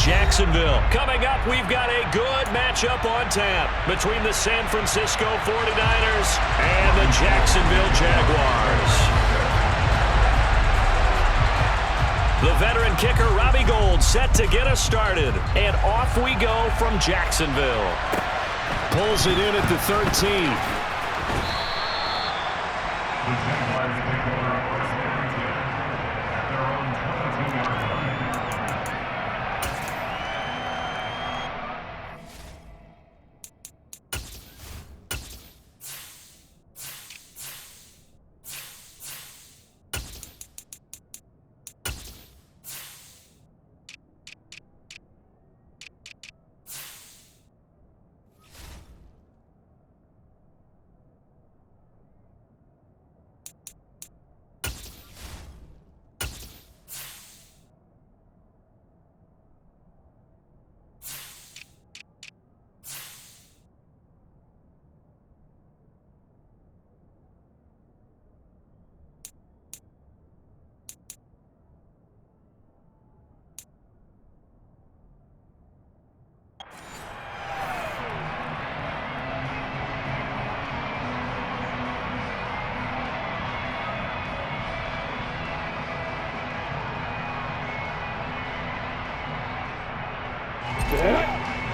Jacksonville. Coming up, we've got a good matchup on tap between the San Francisco 49ers and the Jacksonville Jaguars. The veteran kicker, Robbie Gould, set to get us started. And off we go from Jacksonville. Pulls it in at the 13.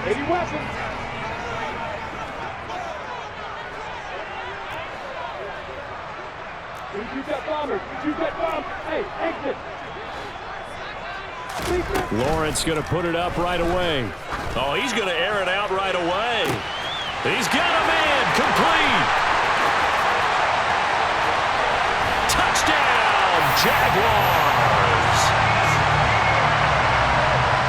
Heavy weapon. Shoot that bomber. Shoot that bomb. Hey, exit. Lawrence going to put it up right away. Oh, he's going to air it out right away. He's got a man. Complete. Touchdown, Jaguars.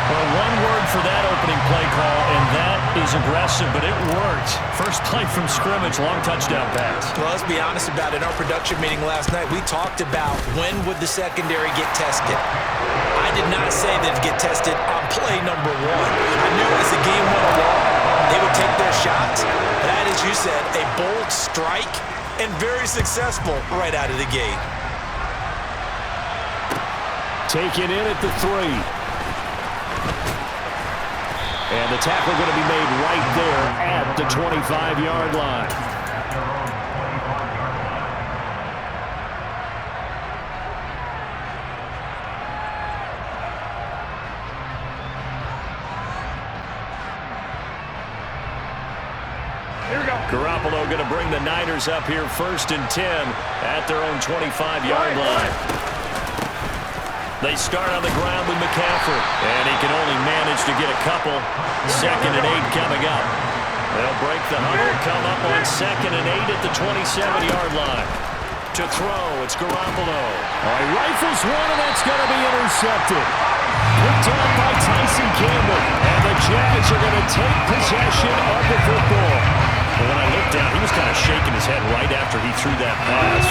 Well, one word for that opening play call, and that is aggressive, but it worked. First play from scrimmage, long touchdown pass. Well, let's be honest about it. In our production meeting last night, we talked about when would the secondary get tested. I did not say they'd get tested on play number one. I knew as the game went along, they would take their shots. That, as you said, a bold strike and very successful right out of the gate. Taken in at the 3. And the tackle going to be made right there at the 25-yard line. Here we go. Garoppolo going to bring the Niners up here 1st and 10 at their own 25-yard line. They start on the ground with McCaffrey, and he can only manage to get a couple. 2nd and 8 coming up. They'll break the huddle, come up on 2nd and 8 at the 27-yard line. To throw, it's Garoppolo. He rifles one, and that's going to be intercepted. Picked up by Tyson Campbell, and the Jags are going to take possession of the football. But when I looked down, he was kind of shaking his head right after he threw that pass.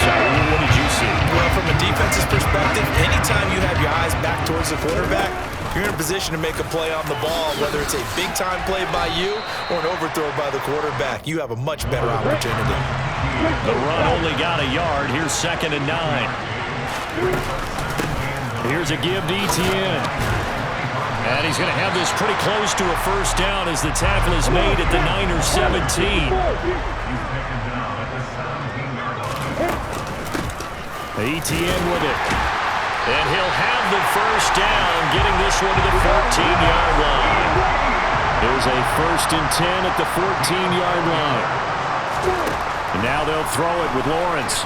What did you see? Well, from a defense's perspective, anytime you have your eyes back towards the quarterback, you're in a position to make a play on the ball, whether it's a big-time play by you or an overthrow by the quarterback. You have a much better opportunity. The run only got a yard. Here's 2nd and 9. Here's a give to Etienne. And he's going to have this pretty close to a first down as the tackle is made at the Niners 17. Etienne with it. And he'll have the first down, getting this one to the 14-yard line. There's a 1st and 10 at the 14-yard line. And now they'll throw it with Lawrence.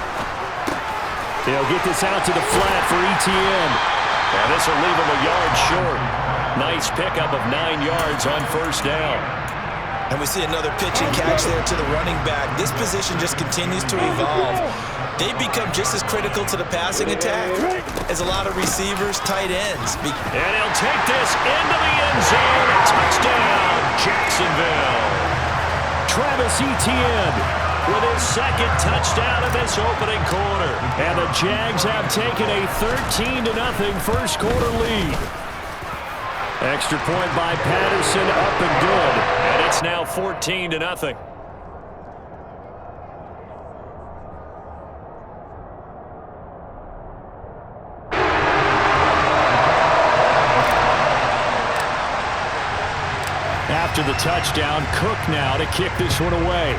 They'll get this out to the flat for Etienne. And this will leave him a yard short. Nice pickup of 9 yards on first down. And we see another pitch and catch there to the running back. This position just continues to evolve. They become just as critical to the passing attack as a lot of receivers, tight ends. And he'll take this into the end zone. A touchdown, Jacksonville. Travis Etienne with his 2nd touchdown in this opening quarter. And the Jags have taken a 13-0 first quarter lead. Extra point by Patterson, up and good. And it's now 14-0. After the touchdown, Cook now to kick this one away.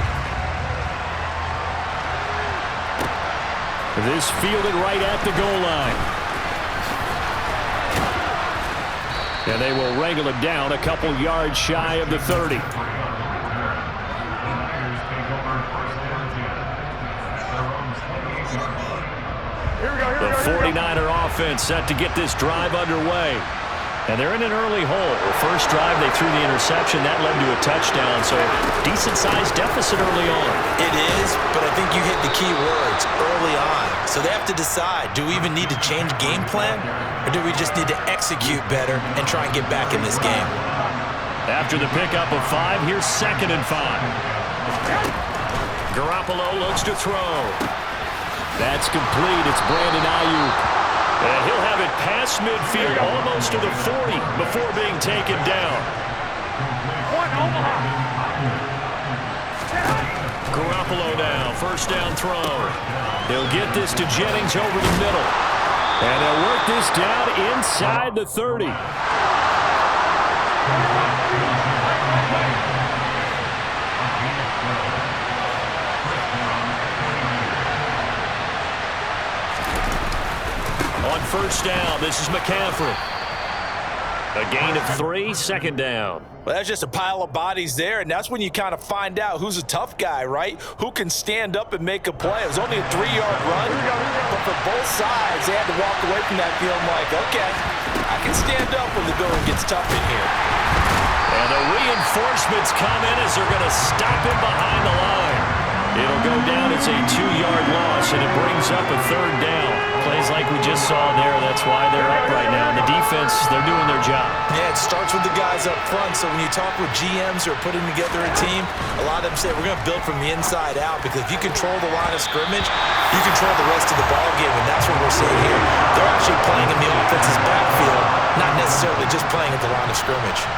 This fielded right at the goal line. And they will wrangle it down a couple yards shy of the 30. The 49er offense set to get this drive underway. And they're in an early hole. The first drive, they threw the interception. That led to a touchdown, so decent-sized deficit early on. It is, but I think you hit the key words, early on. So they have to decide, do we even need to change game plan, or do we just need to execute better and try and get back in this game? After the pickup of 5, here's 2nd and 5. Garoppolo looks to throw. That's complete. It's Brandon Ayuk. And he'll have it past midfield, almost to the 40, before being taken down. Garoppolo now, first down throw. He'll get this to Jennings over the middle. And he'll work this down inside the 30. On first down, this is McCaffrey. A gain of 3, 2nd down. Well, that's just a pile of bodies there, and that's when you kind of find out who's a tough guy, right? Who can stand up and make a play. It was only a 3-yard run, but for both sides, they had to walk away from that feeling like, okay, I can stand up when the going gets tough in here. And the reinforcements come in as they're going to stop him behind the line. It'll go down as a 2-yard loss, and it brings up a 3rd down. Plays like we just saw there, that's why they're up right now. And the defense, they're doing their job. Yeah, it starts with the guys up front. So when you talk with GMs who are putting together a team, a lot of them say we're going to build from the inside out, because if you control the line of scrimmage, you control the rest of the ball game, and that's what we're seeing here. They're actually playing in the offense's backfield, not necessarily just playing at the line of scrimmage.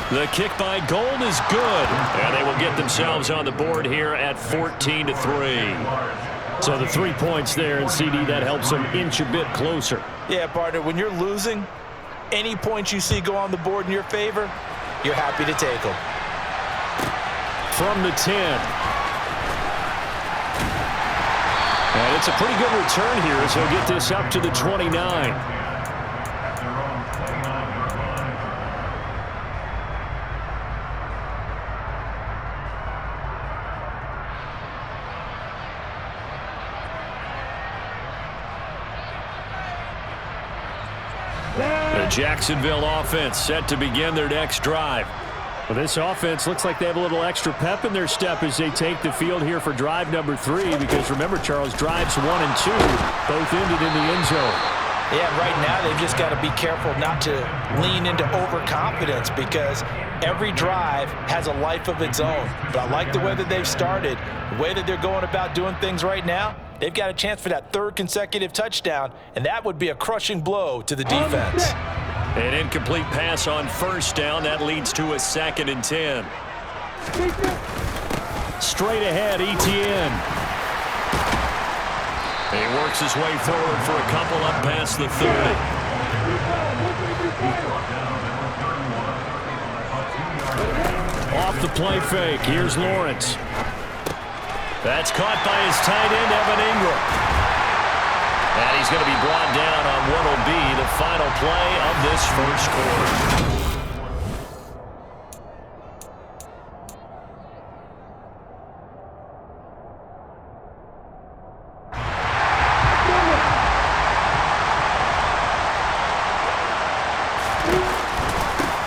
The kick by Gold is good, and they will get themselves on the board here at 14-3. So the 3 points there, and CD, that helps them inch a bit closer. Yeah, partner, when you're losing, any points you see go on the board in your favor, you're happy to take them. From the 10. And it's a pretty good return here as he'll get this up to the 29. The Jacksonville offense set to begin their next drive. Well, this offense looks like they have a little extra pep in their step as they take the field here for drive number 3, because remember, Charles, drives 1 and 2 both ended in the end zone. Yeah, right now they've just got to be careful not to lean into overconfidence, because every drive has a life of its own. But I like the way that they've started, the way that they're going about doing things right now. They've got a chance for that 3rd consecutive touchdown, and that would be a crushing blow to the defense. An incomplete pass on first down. That leads to a 2nd and 10. Straight ahead, Etienne. He works his way forward for a couple up past the 30. Off the play fake. Here's Lawrence. That's caught by his tight end, Evan Ingram. And he's going to be brought down on what will be the final play of this first quarter.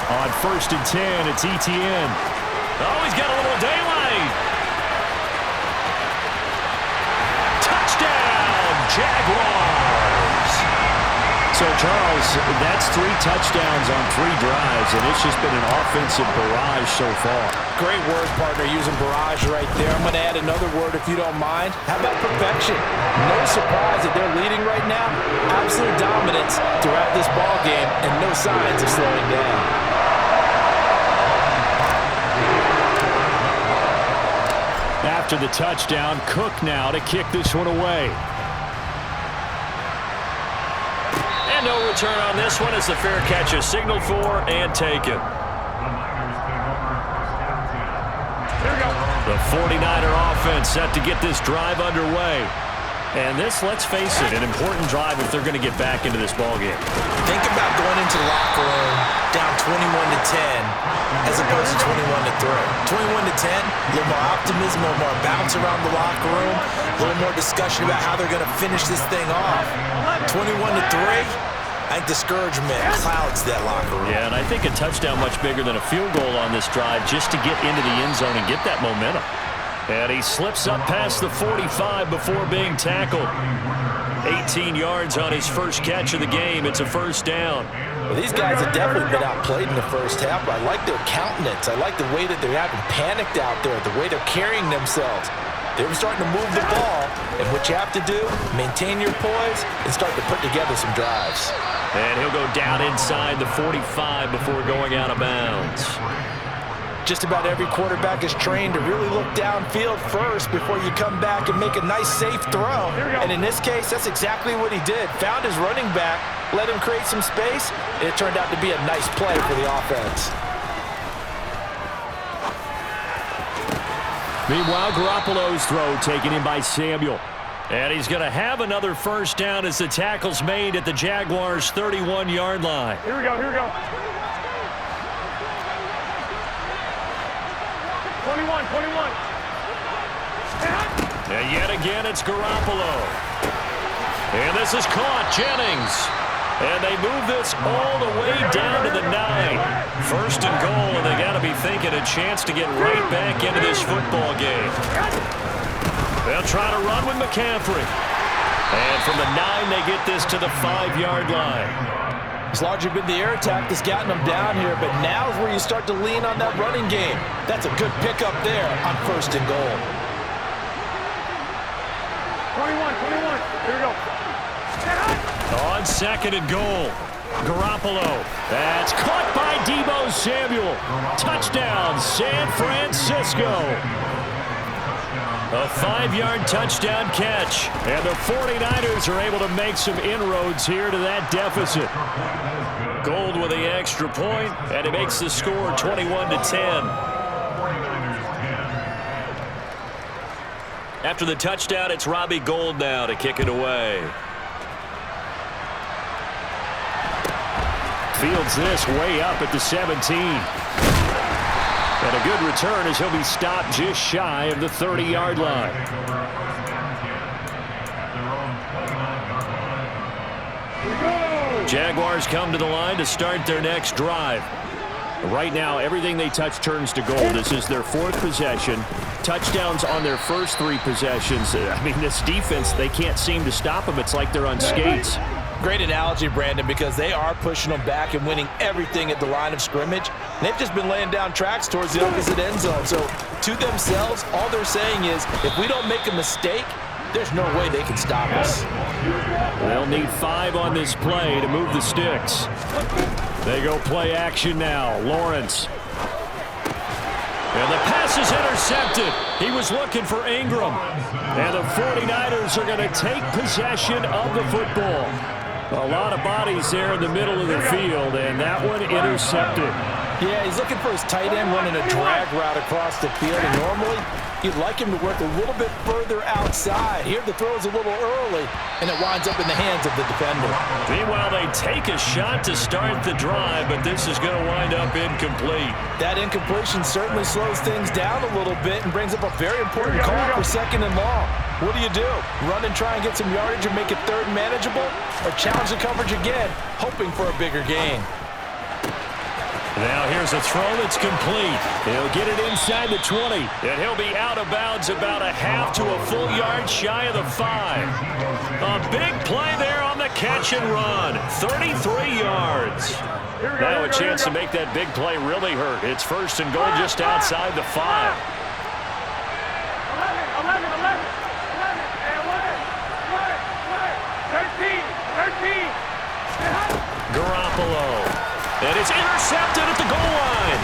On 1st and 10, it's Etienne. Oh, he's got a little daylight. Jaguars. So, Charles, that's 3 touchdowns on 3 drives, and it's just been an offensive barrage so far. Great word, partner, using barrage right there. I'm going to add another word if you don't mind. How about perfection? No surprise that they're leading right now. Absolute dominance throughout this ball game, and no signs of slowing down. After the touchdown, Cook now to kick this one away. return on this one as the fair catch is signaled for and taken. The 49er offense set to get this drive underway. And this, let's face it, an important drive if they're going to get back into this ballgame. Think about going into the locker room down 21-10 as opposed to 21-3. 21-10, a little more optimism, a little more bounce around the locker room, a little more discussion about how they're going to finish this thing off. 21-3, I think discouragement clouds that locker room. Yeah, and I think a touchdown much bigger than a field goal on this drive just to get into the end zone and get that momentum. And he slips up past the 45 before being tackled. 18 yards on his first catch of the game. It's a first down. Well, these guys have definitely been outplayed in the first half. I like their countenance. I like the way that they're having panicked out there, the way they're carrying themselves. They're starting to move the ball, and what you have to do, maintain your poise and start to put together some drives. And he'll go down inside the 45 before going out of bounds. Just about every quarterback is trained to really look downfield first before you come back and make a nice, safe throw. And in this case, that's exactly what he did. Found his running back, let him create some space, and it turned out to be a nice play for the offense. Meanwhile, Garoppolo's throw taken in by Samuel. And he's going to have another first down as the tackle's made at the Jaguars' 31-yard line. Here we go, here we go. 21. And yet again, it's Garoppolo. And this is caught, Jennings. And they move this all the way down to the 9. First and goal, and they got to be thinking a chance to get right back into this football game. They'll try to run with McCaffrey. And from the 9, they get this to the 5-yard line. It's largely been the air attack that's gotten them down here, but now is where you start to lean on that running game. That's a good pickup there on first and goal. 21. Here we go. On second and goal, Garoppolo. That's caught by Deebo Samuel. Touchdown, San Francisco. A 5-yard touchdown catch. And the 49ers are able to make some inroads here to that deficit. Gold with the extra point, and it makes the score 21-10. After the touchdown, it's Robbie Gould now to kick it away. Fields this way up at the 17. And a good return as he'll be stopped just shy of the 30-yard line. Jaguars come to the line to start their next drive. Right now, everything they touch turns to gold. This is their 4th possession. Touchdowns on their first 3 possessions. I mean, this defense, they can't seem to stop them. It's like they're on skates. Great analogy, Brandon, because they are pushing them back and winning everything at the line of scrimmage. They've just been laying down tracks towards the opposite end zone. So to themselves, all they're saying is, if we don't make a mistake, there's no way they can stop us. They'll need 5 on this play to move the sticks. They go play action now. Lawrence. And the pass is intercepted. He was looking for Ingram. And the 49ers are going to take possession of the football. A lot of bodies there in the middle of the field, and that one intercepted. Yeah, he's looking for his tight end running a drag route across the field, and normally you'd like him to work a little bit further outside. Here the throw is a little early, and it winds up in the hands of the defender. Meanwhile, they take a shot to start the drive, but this is going to wind up incomplete. That incompletion certainly slows things down a little bit and brings up a very important call for second and long. What do? Run and try and get some yardage and make it third manageable, or challenge the coverage again, hoping for a bigger gain? Now here's a throw that's complete. He'll get it inside the 20, and he'll be out of bounds about a half to a full yard shy of the 5. A big play there on the catch and run. 33 yards. Now a chance to make that big play really hurt. It's first and goal just outside the 5. 13. Garoppolo. And it's intercepted at the goal line.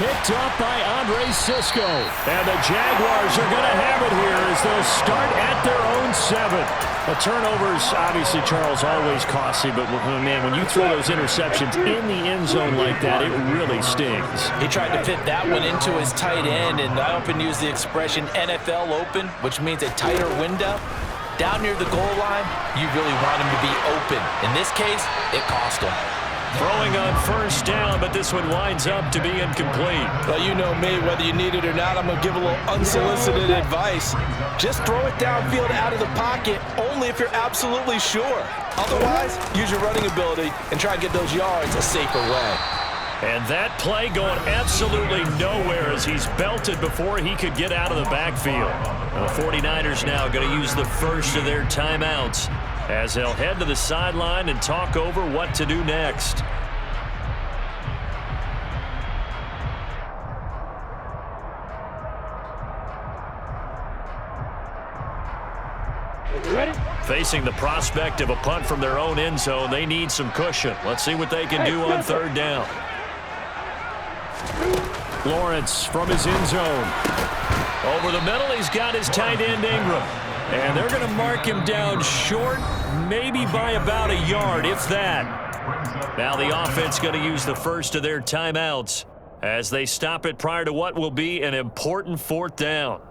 Pick picked up by Andre Cisco. And the Jaguars are going to have it here as they'll start at their own 7. The turnovers, obviously, Charles, always costly, but, man, when you throw those interceptions in the end zone like that, it really stings. He tried to fit that one into his tight end, and I often use the expression NFL open, which means a tighter window. Down near the goal line, you really want him to be open. In this case, it cost him. Throwing on first down, but this one winds up to be incomplete. Well, you know me, whether you need it or not, I'm going to give a little unsolicited advice. Just throw it downfield out of the pocket, only if you're absolutely sure. Otherwise, use your running ability and try and get those yards a safer way. And that play going absolutely nowhere as he's belted before he could get out of the backfield. And the 49ers now going to use the first of their timeouts as they'll head to the sideline and talk over what to do next. Ready? Facing the prospect of a punt from their own end zone, they need some cushion. Let's see what they can do on third down. Lawrence from his end zone. Over the middle, he's got his tight end Ingram. And they're going to mark him down short, maybe by about a yard, if that. Now the offense going to use the first of their timeouts as they stop it prior to what will be an important fourth down.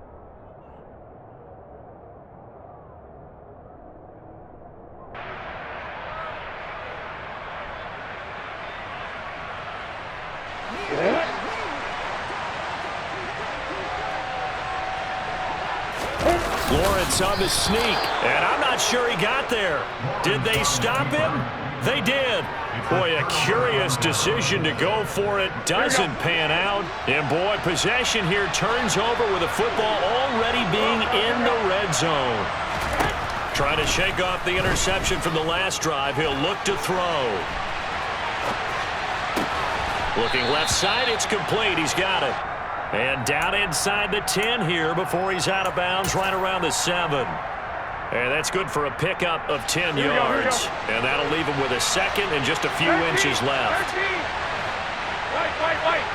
Lawrence on the sneak, and I'm not sure he got there. Did they stop him? They did. Boy, a curious decision to go for it. Doesn't pan out. And, boy, possession here turns over with the football already being in the red zone. Trying to shake off the interception from the last drive. He'll look to throw. Looking left side, it's complete. He's got it. And down inside the 10 here before he's out of bounds right around the 7. And that's good for a pickup of 10 yards. And that'll leave him with a second and just a few inches left. White.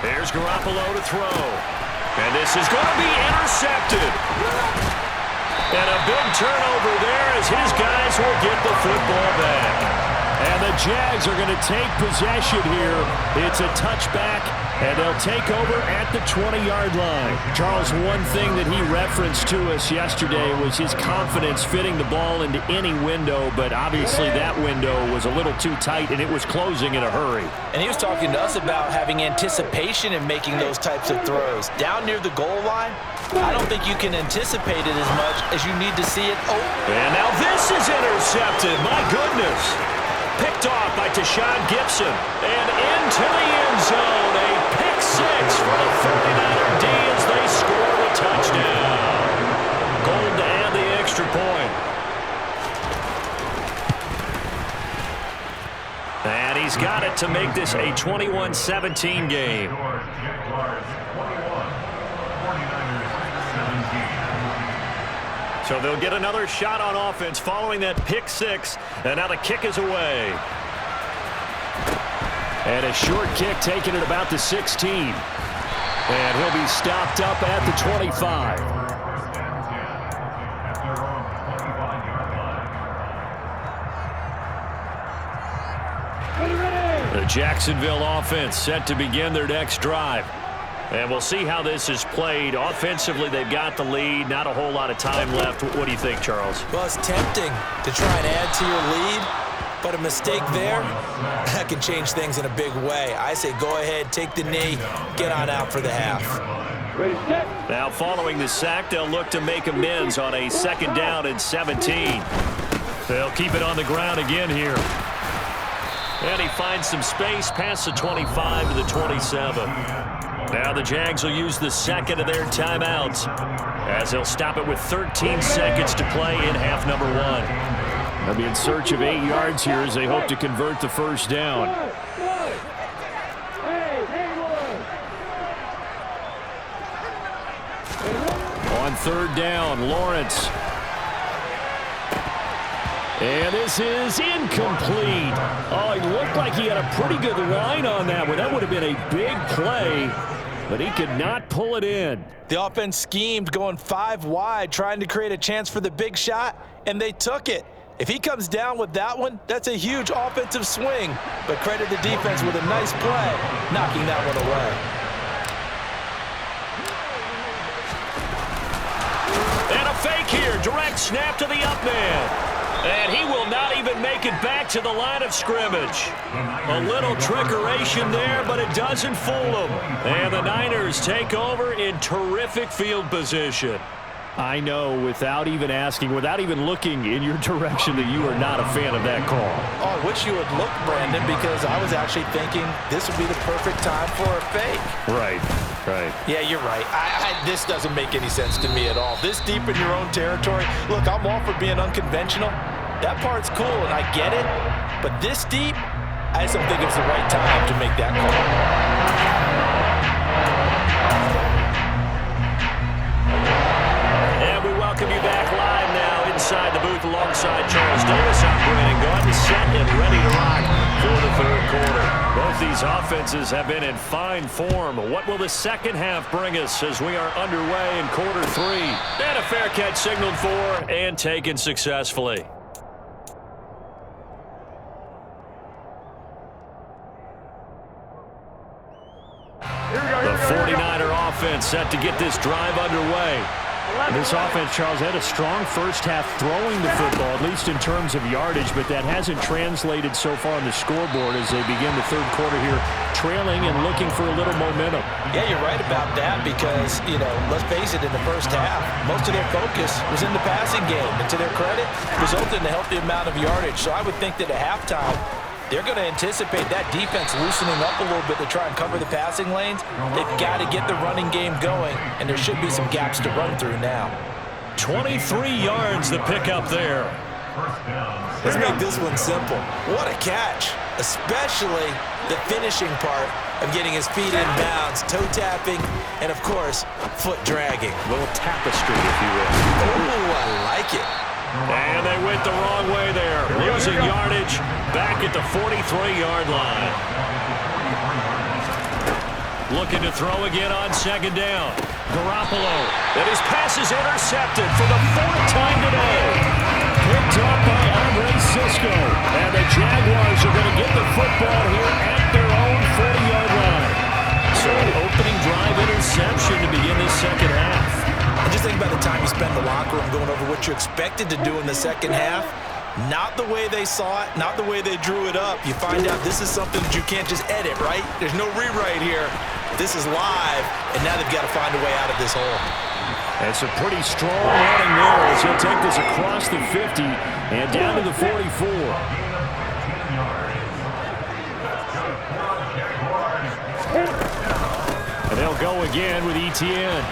There's Garoppolo to throw. And this is going to be intercepted. And a big turnover there as his guys will get the football back. And the Jags are going to take possession here. It's a touchback, and they'll take over at the 20-yard line. Charles, one thing that he referenced to us yesterday was his confidence fitting the ball into any window, but obviously that window was a little too tight, and it was closing in a hurry. And he was talking to us about having anticipation in making those types of throws. Down near the goal line, I don't think you can anticipate it as much as you need to see it open. And now this is intercepted. My goodness. Picked off by Tashawn Gibson. And into the end zone. A pick six for the 49er D as they score the touchdown. Gold to add the extra point. And he's got it to make this a 21-17 game. So they'll get another shot on offense following that pick six. And now the kick is away. And a short kick taken at about the 16. And he'll be stopped up at the 25. The Jacksonville offense set to begin their next drive. And we'll see how this is played. Offensively, they've got the lead. Not a whole lot of time left. What do you think, Charles? Well, it's tempting to try and add to your lead, but a mistake there, that can change things in a big way. I say go ahead, take the knee, get on out for the half. Now, following the sack, they'll look to make amends on a second down and 17. They'll keep it on the ground again here. And he finds some space past the 25 to the 27. Now the Jags will use the second of their timeouts as they'll stop it with 13 seconds to play in half number 1. They'll be in search of 8 yards here as they hope to convert the first down. On third down, Lawrence. And this is incomplete. Oh, he looked like he had a pretty good line on that one. That would have been a big play, but he could not pull it in. The offense schemed going 5 wide, trying to create a chance for the big shot, and they took it. If he comes down with that one, that's a huge offensive swing. But credit the defense with a nice play, knocking that one away. And a fake here. Direct snap to the up man. And he will not even make it back to the line of scrimmage. A little trickeration there, but it doesn't fool him. And the Niners take over in terrific field position. I know, without even asking, without even looking in your direction, that you are not a fan of that call. Oh, I wish you would look, Brandon, because I was actually thinking this would be the perfect time for a fake. Right. Yeah, you're right. This doesn't make any sense to me at all. This deep in your own territory, look, I'm all for being unconventional. That part's cool, and I get it. But this deep, I just don't think it's the right time to make that call. Welcome you back live now inside the booth alongside Charles Davis. I'm Brandon Gaudin, set and ready to rock for the third quarter. Both these offenses have been in fine form. What will the second half bring us as we are underway in quarter 3? And a fair catch signaled for and taken successfully. The 49er offense set to get this drive underway. This offense, Charles, had a strong first half throwing the football, at least in terms of yardage, but that hasn't translated so far on the scoreboard as they begin the third quarter here, trailing and looking for a little momentum. Yeah, you're right about that because, let's face it, in the first half, most of their focus was in the passing game, and to their credit, resulted in a healthy amount of yardage. So I would think that at halftime, they're going to anticipate that defense loosening up a little bit to try and cover the passing lanes. They've got to get the running game going, and there should be some gaps to run through now. 23 yards the pickup there. Let's make this one simple. What a catch, especially the finishing part of getting his feet in bounds, toe tapping, and, of course, foot dragging. A little tapestry, if you will. Oh, I like it. And they went the wrong way there. Losing yardage back at the 43-yard line. Looking to throw again on second down. Garoppolo. And his pass is intercepted for the 4th time today. Picked up by Andre Cisco. And the Jaguars are going to get the football here at their own 40-yard line. So an opening drive interception to begin this second half. And just think about the time you spend in the locker room going over what you expected to do in the second half. Not the way they saw it, not the way they drew it up. You find out this is something that you can't just edit, right? There's no rewrite here. This is live, and now they've got to find a way out of this hole. It's a pretty strong running there as he'll take this across the 50 and down to the 44. And they'll go again with Etienne.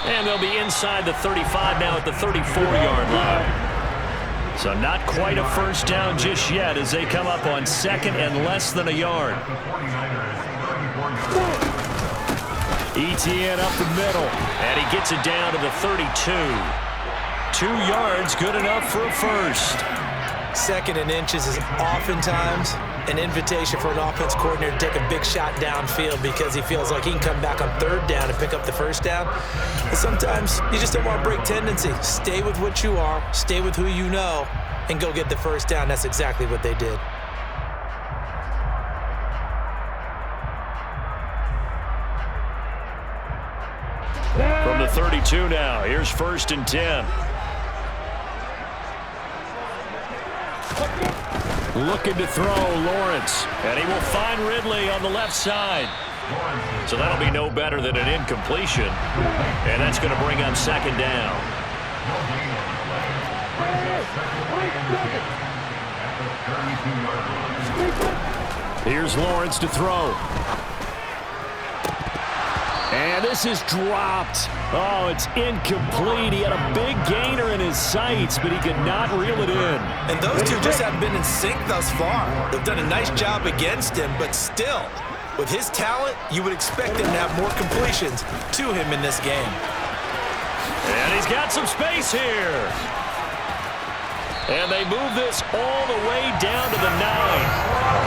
And they'll be inside the 35 now at the 34-yard line. So not quite a first down just yet as they come up on second and less than a yard. Etienne up the middle, and he gets it down to the 32. 2 yards, good enough for a first. Second and inches is oftentimes an invitation for an offense coordinator to take a big shot downfield because he feels like he can come back on third down and pick up the first down. But sometimes you just don't want to break tendency. Stay with what you are, stay with who you know, and go get the first down. That's exactly what they did. From the 32 now, here's 1st and 10. Looking to throw, Lawrence. And he will find Ridley on the left side. So that'll be no better than an incompletion. And that's going to bring up second down. Here's Lawrence to throw. And this is dropped. Oh, it's incomplete. He had a big gainer in his sights, but he could not reel it in. And those two just haven't been in sync thus far. They've done a nice job against him, but still, with his talent, you would expect him to have more completions to him in this game. And he's got some space here. And they move this all the way down to the 9.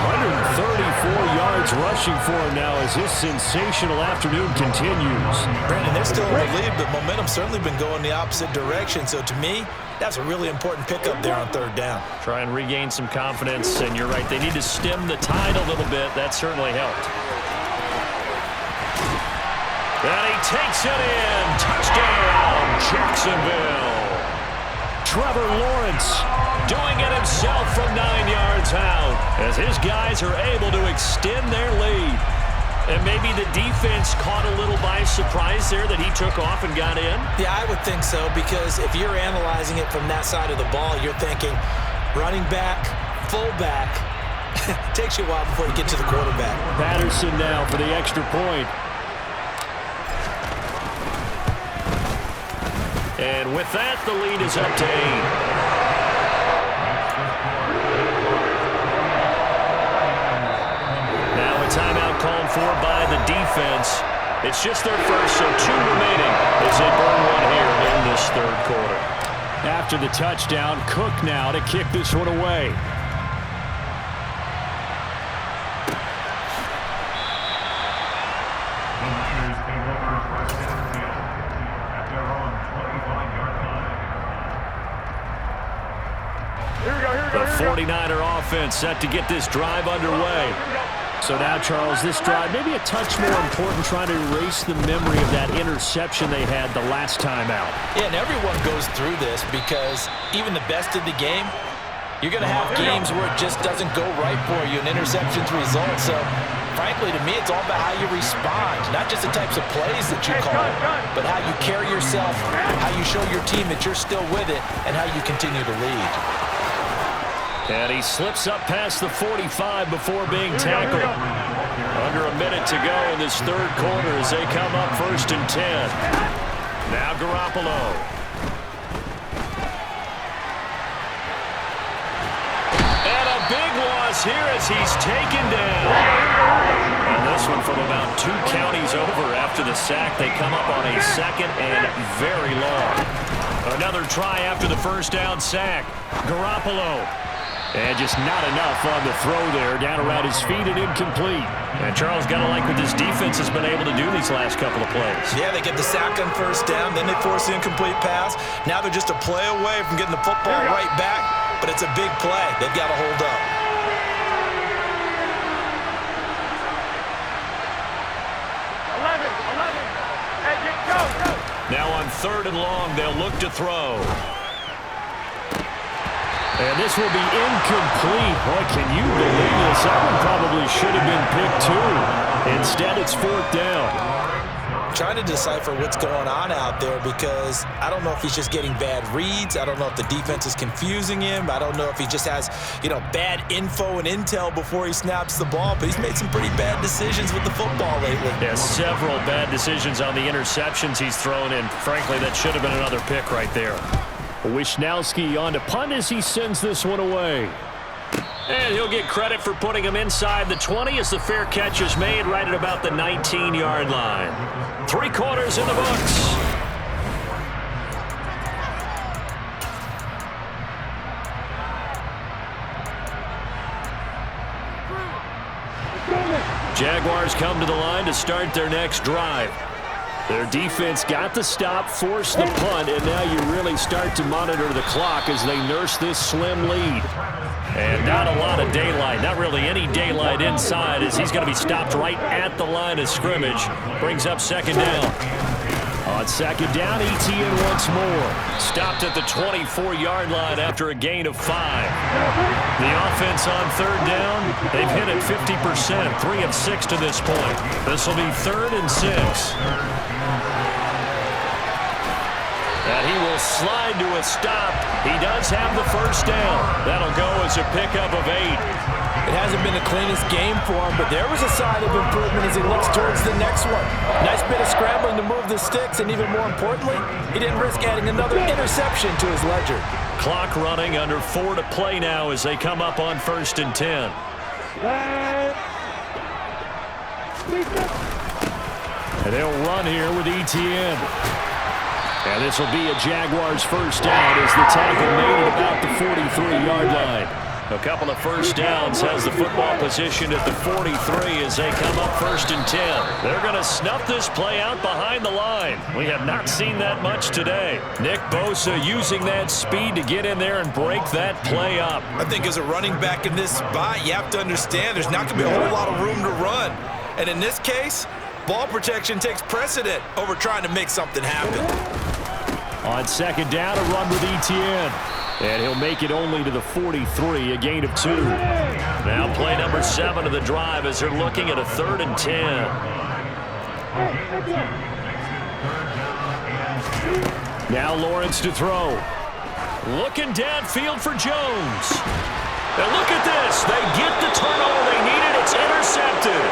134 yards rushing for him now as this sensational afternoon continues. Brandon, they're still in the lead, but momentum's certainly been going the opposite direction. So to me, that's a really important pickup there on third down. Try and regain some confidence, and you're right. They need to stem the tide a little bit. That certainly helped. And he takes it in. Touchdown, Jacksonville. Trevor Lawrence doing it himself from 9 yards out as his guys are able to extend their lead. And maybe the defense caught a little by surprise there that he took off and got in. Yeah, I would think so, because if you're analyzing it from that side of the ball, you're thinking running back, fullback. It takes you a while before you get to the quarterback. Patterson now for the extra point. And with that, the lead is up to 8. Now a timeout called for by the defense. It's just their first, so 2 remaining as they burn one here in this third quarter. After the touchdown, Cook now to kick this one away. The 49er offense set to get this drive underway. So now, Charles, this drive maybe a touch more important, trying to erase the memory of that interception they had the last time out. Yeah, and everyone goes through this because even the best of the game, you're going to have games where it just doesn't go right for you, and interceptions result. So, frankly, to me, it's all about how you respond, not just the types of plays that you call, but how you carry yourself, how you show your team that you're still with it, and how you continue to lead. And he slips up past the 45 before being tackled. Under a minute to go in this third quarter as they come up 1st and 10. Now Garoppolo. And a big loss here as he's taken down. And this one from about 2 counties over after the sack. They come up on a 2nd and very long. Another try after the first down sack. Garoppolo. And just not enough on the throw there. Down around his feet and incomplete. And Charles got to like what this defense has been able to do these last couple of plays. Yeah, they get the sack on first down, then they force the incomplete pass. Now they're just a play away from getting the football right back, but it's a big play. They've got to hold up. Now on 3rd and long, they'll look to throw. And this will be incomplete. Boy, can you believe this? That one probably should have been picked too. Instead, it's 4th down. Trying to decipher what's going on out there, because I don't know if he's just getting bad reads. I don't know if the defense is confusing him. I don't know if he just has, bad info and intel before he snaps the ball. But he's made some pretty bad decisions with the football lately. Yeah, several bad decisions on the interceptions he's thrown in. Frankly, that should have been another pick right there. Wisnowski on to punt as he sends this one away. And he'll get credit for putting him inside the 20 as the fair catch is made right at about the 19-yard line. 3 quarters in the books. Jaguars come to the line to start their next drive. Their defense got the stop, forced the punt, and now you really start to monitor the clock as they nurse this slim lead. And not a lot of daylight, not really any daylight inside as he's going to be stopped right at the line of scrimmage. Brings up 2nd down. On 2nd down, Etienne once more. Stopped at the 24-yard line after a gain of 5. The offense on 3rd down, they've hit it 50%, 3 of 6 to this point. This will be 3rd and 6. And he will slide to a stop. He does have the first down. That'll go as a pickup of 8. It hasn't been the cleanest game for him, but there was a sign of improvement as he looks towards the next one. Nice bit of scrambling to move the sticks, and even more importantly, he didn't risk adding another interception to his ledger. Clock running, under 4 to play now as they come up on 1st and 10. And they'll run here with Etienne. And this will be a Jaguars first down as the tackle made at about the 43-yard line. A couple of first downs has the football position at the 43 as they come up 1st and 10. They're going to snuff this play out behind the line. We have not seen that much today. Nick Bosa using that speed to get in there and break that play up. I think as a running back in this spot, you have to understand there's not going to be a whole lot of room to run. And in this case, ball protection takes precedent over trying to make something happen. On 2nd down, a run with Etienne. And he'll make it only to the 43, a gain of 2. Now play number 7 of the drive as they're looking at a 3rd and 10. Now Lawrence to throw. Looking downfield for Jones. And look at this. They get the turnover they needed. It's intercepted.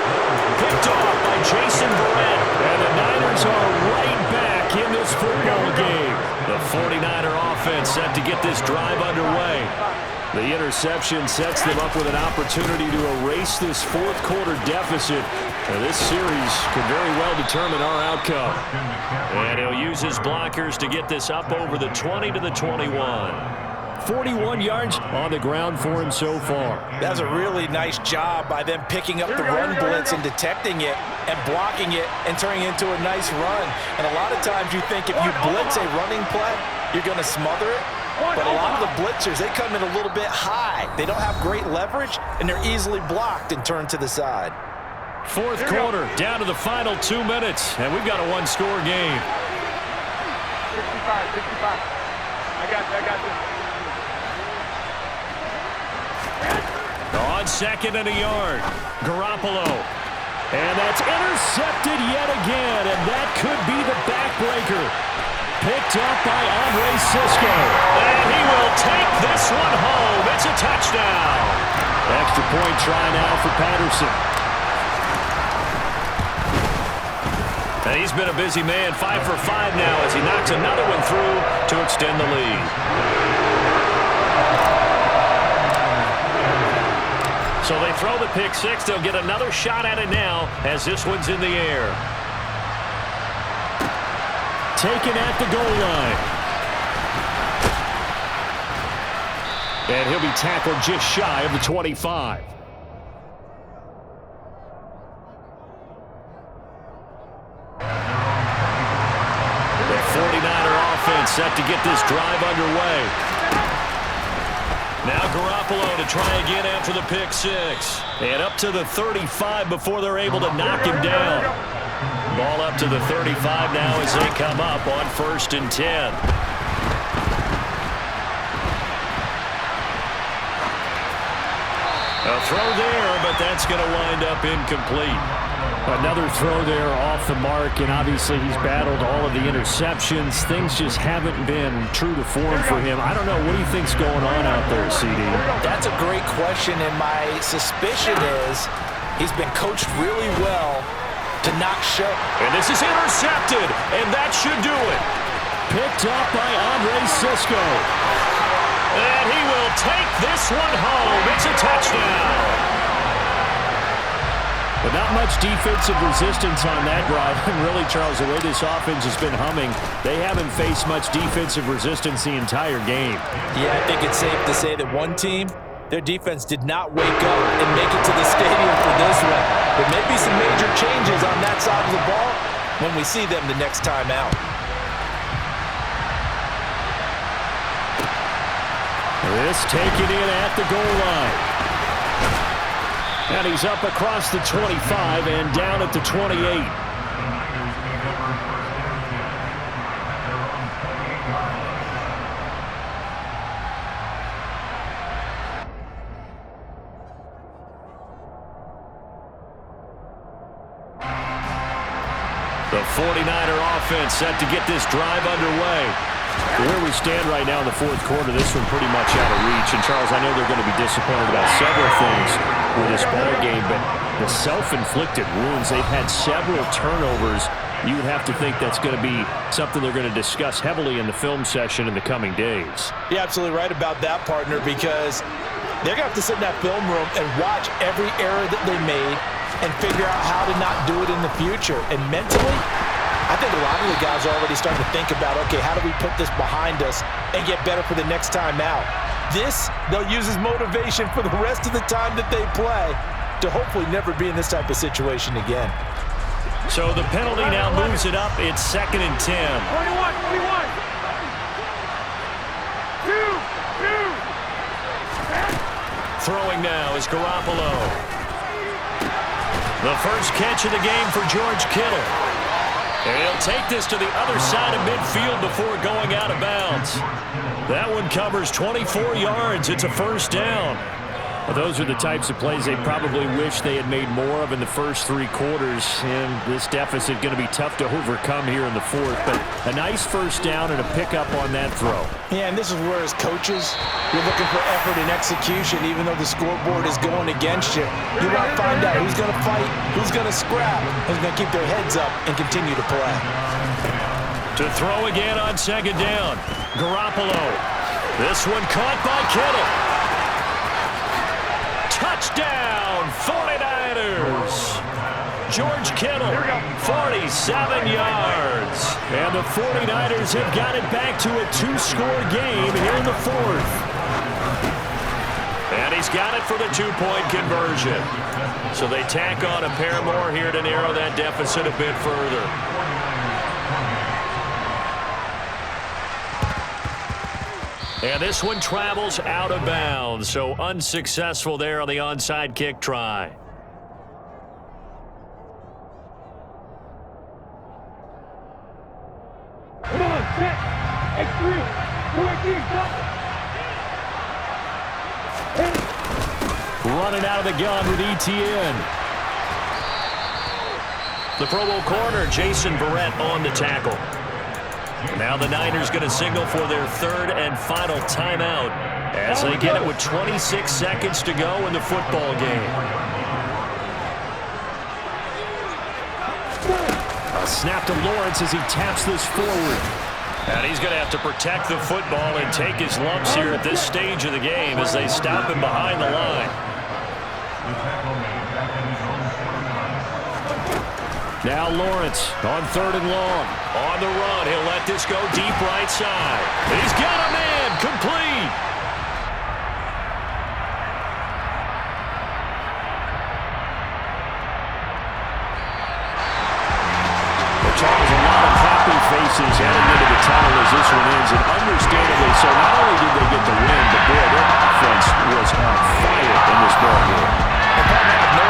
Picked off by Jason Verrett. And the Niners are right back in this football game. The 49er offense set to get this drive underway. The interception sets them up with an opportunity to erase this 4th quarter deficit. Now, this series could very well determine our outcome. And he'll use his blockers to get this up over the 20 to the 21. 41 yards on the ground for him so far. That's a really nice job by them picking up the run blitz and detecting it and blocking it and turning it into a nice run. And a lot of times you think if you blitz a running play, you're going to smother it. But a lot of the blitzers, they come in a little bit high. They don't have great leverage, and they're easily blocked and turned to the side. 4th quarter, down to the final 2 minutes, and we've got a one-score game. 65. I got this. On 2nd and a yard, Garoppolo. And that's intercepted yet again, and that could be the backbreaker. Picked up by Andre Cisco. And he will take this one home. It's a touchdown. Extra point try now for Patterson. And he's been a busy man, 5 for 5 now as he knocks another one through to extend the lead. So they throw the pick 6. They'll get another shot at it now as this one's in the air. Taken at the goal line. And he'll be tackled just shy of the 25. The 49er offense set to get this drive underway. Now Garoppolo to try again after the pick 6. And up to the 35 before they're able to knock him down. Ball up to the 35 now as they come up on 1st and 10. A throw there, but that's going to wind up incomplete. Another throw there off the mark, and obviously he's battled all of the interceptions. Things just haven't been true to form for him. I don't know. What do you think's going on out there, CD? That's a great question, and my suspicion is he's been coached really well to not show. And this is intercepted, and that should do it. Picked up by Andre Cisco. And he will take this one home. It's a touchdown. But not much defensive resistance on that drive. And really, Charles, the way this offense has been humming, they haven't faced much defensive resistance the entire game. Yeah, I think it's safe to say that one team, their defense did not wake up and make it to the stadium for this one. There may be some major changes on that side of the ball when we see them the next time out. This taken in at the goal line. And he's up across the 25 and down at the 28. The 49er offense set to get this drive underway. Where we stand right now in the 4th quarter, this one pretty much out of reach. And, Charles, I know they're going to be disappointed about several things with this ball game, but the self-inflicted wounds, they've had several turnovers. You would have to think that's going to be something they're going to discuss heavily in the film session in the coming days. You're absolutely right about that, partner, because they're going to have to sit in that film room and watch every error that they made and figure out how to not do it in the future. And mentally, I think a lot of the guys are already starting to think about, okay, how do we put this behind us and get better for the next time out? This, they'll use as motivation for the rest of the time that they play to hopefully never be in this type of situation again. So the penalty now moves it up. It's 2nd and 10. 21, 21. 2. Throwing now is Garoppolo. The first catch of the game for George Kittle. And he'll take this to the other side of midfield before going out of bounds. That one covers 24 yards. It's a first down. Well, those are the types of plays they probably wish they had made more of in the first 3 quarters. And this deficit going to be tough to overcome here in the 4th. But a nice first down and a pickup on that throw. Yeah, and this is where as coaches, you're looking for effort and execution. Even though the scoreboard is going against you, you want to find out who's going to fight, who's going to scrap, who's going to keep their heads up and continue to play. To throw again on 2nd down. Garoppolo. This one caught by Kittle. Touchdown, 49ers. George Kittle, 47 yards. And the 49ers have got it back to a 2-score game here in the 4th. And he's got it for the 2-point conversion. So they tack on a pair more here to narrow that deficit a bit further. And this one travels out of bounds, so unsuccessful there on the onside kick try. Come on, set. X3. 2 Running out of the gun with ETN. The Pro Bowl corner, Jason Verrett, on the tackle. Now the Niners going to signal for their 3rd and final timeout as they get it with 26 seconds to go in the football game. A snap to Lawrence as he taps this forward. And he's going to have to protect the football and take his lumps here at this stage of the game as they stop him behind the line. Now Lawrence on 3rd and long. On the run, he'll let this go deep right side. He's got a man, complete. Well, Charles, a lot of happy faces heading into the tunnel as this one ends, and understandably so. Not only did they get the win, but boy, their offense was on fire in this ball game.